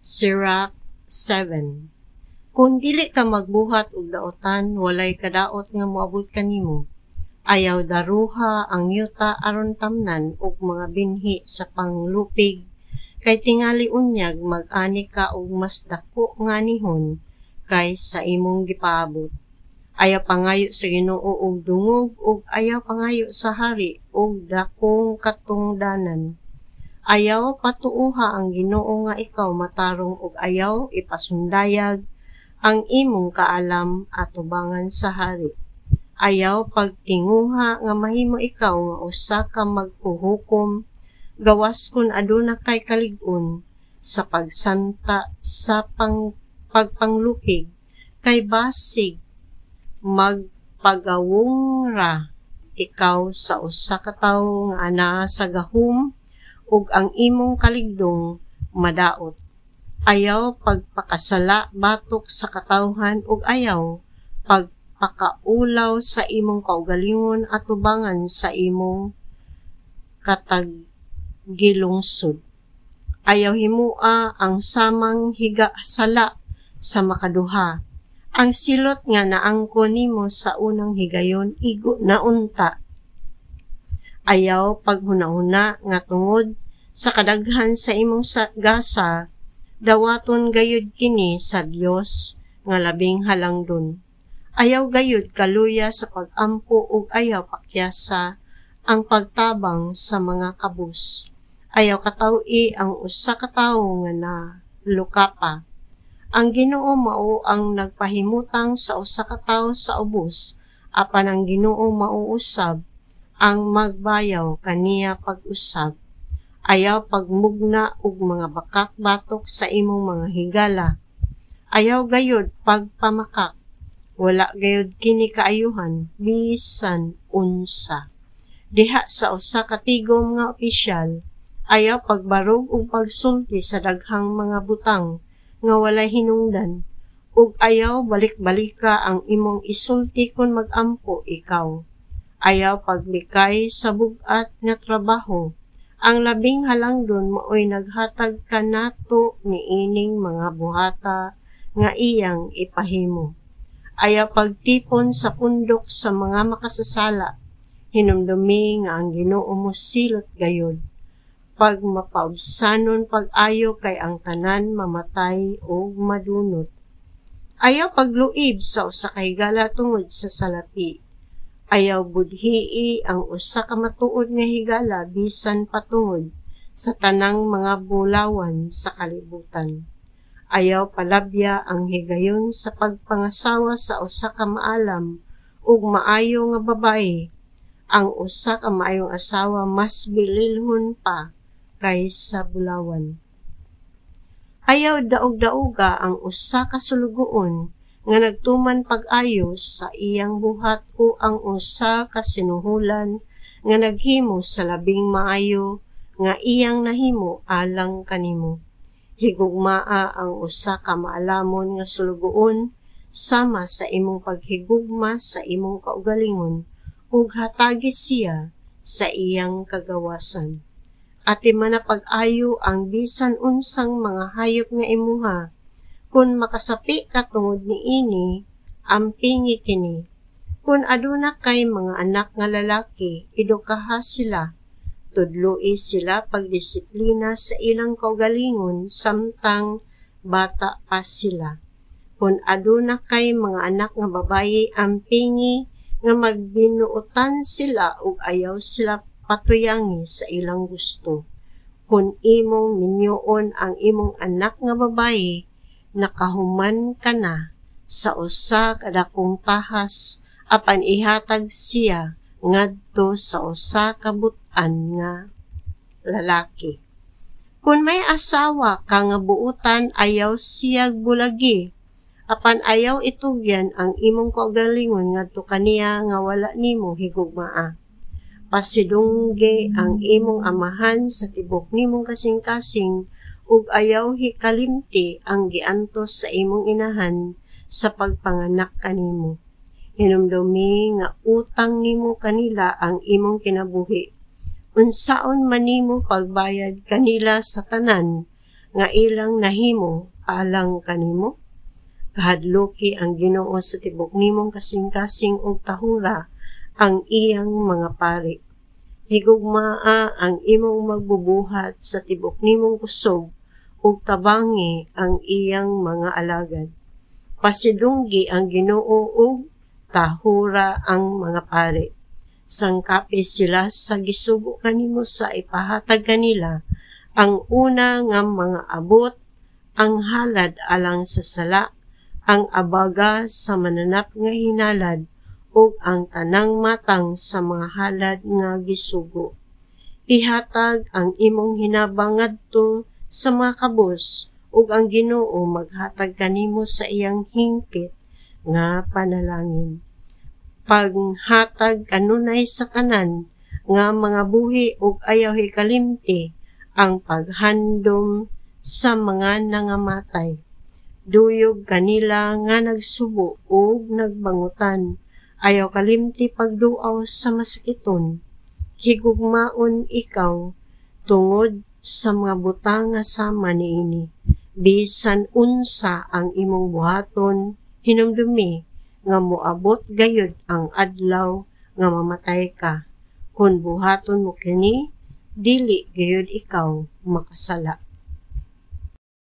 Sirach 7. Kung dili ka magbuhat og daotan, walay kadaot nga moabot kanimo. Ayaw daruha ang yuta aron tamnan og mga binhi sa panglupig, kay tingali unyag mag-ani ka og mas dako nga anihon kay sa imong gipaabot. Ayaw pangayo sa Ginoo og dungog ug ayaw pangayo sa hari og dakong katungdanan. Ayaw patuuha ang Ginoo nga ikaw matarong ug ayaw ipasundayag ang imong kaalam atubangan sa hari. Ayaw pagtinguha nga mahimo ikaw nga usa ka maghuhukom gawas kun aduna kay kalig-on sa pagsanta sa pagpanglupig kay basig magpagawong ra ikaw sa usa ka tawo nga ana sa gahom ug ang imong kaligdong madaot. Ayaw pagpakasala batok sa katawhan ug ayaw pagpakaulaw sa imong kaugalingon atubangan sa imong katagilungsod. Ayaw himua ang samang higasala sa makaduha. Ang silot nga naangkon nimo sa unang higayon igo na unta. Ayaw paghunahuna nga tungod sa kadaghan sa imong gasa, dawaton gayud kini sa Dios nga labing halangdon. Ayaw gayud kaluya sa pag-ampo ug ayaw pakyasa ang pagtabang sa mga kabus. Ayaw kataw-i ang usa ka tawo nga naluka pa. Ang Ginoo mao ang nagpahimutang sa usa ka tawo sa ubos, apan ang Ginoo mauusab ang magbayaw kaniya pag-usab. Ayaw pagmugna og mga bakak batok sa imong mga higala. Ayaw gayud pagpamakak. Wala gayud kini kaayuhan bisan unsa. Diha sa usa ka tigom nga opisyal, ayaw pagbarog ug pagsulti sa daghang mga butang nga walay hinungdan, ug ayaw balik-balika ang imong isulti kun mag-ampo ikaw. Ayaw paglikay sa bugat nga trabaho. Ang labing halangdon maoy naghatag kanato niining mga buhata nga iyang ipahimo. Ayaw pagtipon sa pundok sa mga makasasala. Hinumdumi nga ang Ginoo mo silot gayud. Pag mapaubsanon pag-ayo kay ang tanan mamatay o madunot. Ayaw pagluib sa usa ka higala tungod sa salapi. Ayaw budhii ang usa ka matuod nga higala bisan patungod sa tanang mga bulawan sa kalibutan. Ayaw palabya ang higayon sa pagpangasawa sa usa ka maalam ug maayo nga babae. Ang usa ka maayong asawa mas bililhon pa kaysa bulawan. Ayaw daog-daoga ang usa ka sulugoon nga nagtuman pag-ayos sa iyang buhat o ang usa ka sinuhulan nga naghimo sa labing maayo nga iyang nahimo alang kanimo. Higugmaa ang usa ka maalamon nga sulugoon sama sa imong paghigugma sa imong kaugalingon ug hatagi siya sa iyang kagawasan. Ati man na pag-ayo ang bisan unsang mga hayop nga imuha. Kung makasapi ka tungod niini, ampingi kini. Kung aduna kay mga anak nga lalaki, edukaha sila. Tudloi sila pagdisiplina sa ilang kaugalingon samtang bata pa sila. Kung aduna kay mga anak nga babayi, ampingi nga magbinuotan sila ug ayaw sila patuyangi sa ilang gusto. Kung imong minyoon ang imong anak nga babayi, nakahuman ka na sa usa ka dakong tahas apan ihatag siya ngadto sa usa ka but-an nga lalaki. Kung may asawa ka nga buutan, ayaw siyag bulagi apan ayaw itugyan ang imong kaugalingon ngadto kaniya nga wala nimo higugmaa. Pasidungge ang imong amahan sa tibok nimong kasing-kasing ug ayaw hikalimti ang giantos sa imong inahan sa pagpanganak kanimo. Hinumdumi nga utang nimo kanila ang imong kinabuhi. Unsaon man nimo pagbayad kanila sa tanan, nga ilang nahimo alang kanimo? Kahadloki ang Ginoo sa tibok nimong kasing-kasing og tahura ang iyang mga pari. Higugmaa ang imong magbubuhat sa tibok nimong kusog ug tabangi ang iyang mga alagad. Pasidunggi ang Ginoo ug tahura ang mga pari. Sangkapi sila sa gisugo kanimo sa ipahatag kanila ang una nga mga abot, ang halad alang sa sala, ang abaga sa mananap nga hinalad, ug ang tanang matang sa mga halad nga gisugo. Ihatag ang imong hinabang ngadto sa mga kabus, ug ang Ginoo maghatag kanimo sa iyang hingpit nga panalangin. Paghatag kanunay sa tanan nga mga buhi ug ayaw hikalimti ang paghandom sa mga nangamatay. Duyog kanila nga nagsubo ug nagbangutan, ayaw kalimti pagduaw sa masakiton. Higugmaon ikaw tungod sa mga butang nga sama niini. Bisan unsa ang imong buhaton, hinumdumi nga moabot gayud ang adlaw nga mamatay ka. Kung buhaton mo kini, dili gayud ikaw makasala.